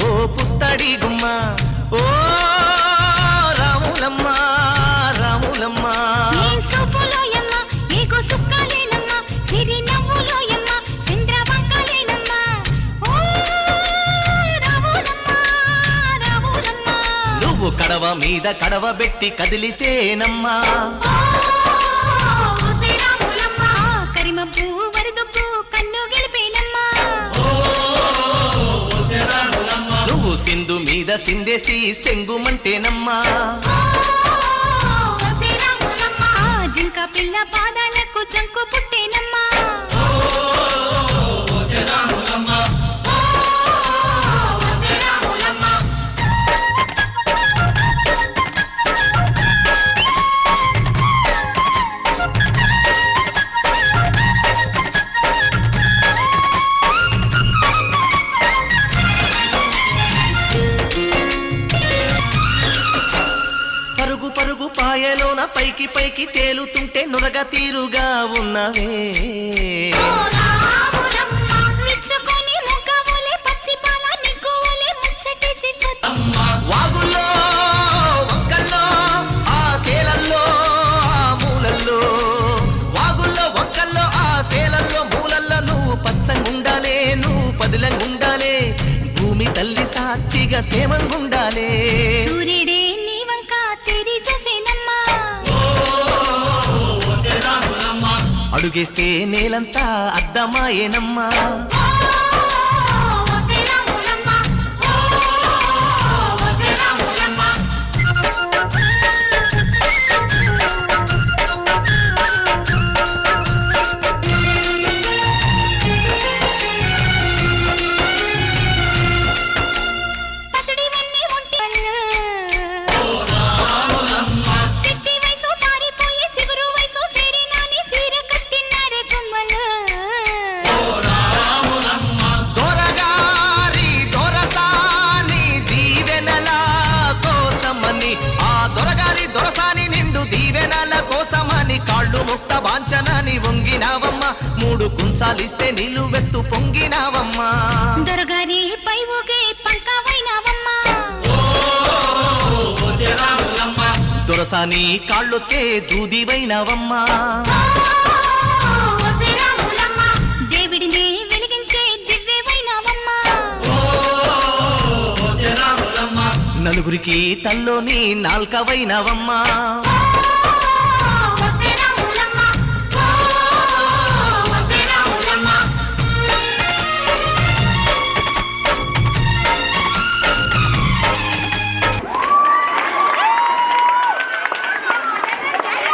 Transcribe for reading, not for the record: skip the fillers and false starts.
ఓ పుత్తడి గుమ్మ ఓ రాములమ్మ రాములమ్మ నువ్వు కడవ మీద కడవ పెట్టి కదిలితేనమ్మా నువ్వు సింధు మీద సిందేసి సెంగుమంటేనమ్మా జింక పిల్ల పాదాలకు చంకు పుట్టేనమ్మా పరుగు పాయలోన పైకి పైకి తేలుతుంటే నురగ తీరుగా ఉన్నవే వాగుల్లో వంకల్లో ఆ సేలల్లో ఆ మూలల్లో వాగుల్లో వంకల్లో ఆ సేలల్లో మూలల్లో నువ్వు పచ్చంగుండాలే నువ్వు పదిలంగుండాలే భూమి తల్లి సాక్షిగా సేమంగుండాలే అడుగేస్తే నేలంతా అద్దమాయేనమ్మా కాళ్ళు ముక్త వాంచనాని వంగినావమ్మ మూడు కుంచాలిస్తే నిలువెత్తు పొంగినావమ్మా దొరగారి పై ఊగే పంకవైనావమ్మా దొరసాని కాళ్ళొచ్చే దూదివైనావమ్మా దేవుడిని వెలిగించే దివ్యవైనావమ్మా నలుగురికి తల్లోని నాల్కవైనావమ్మా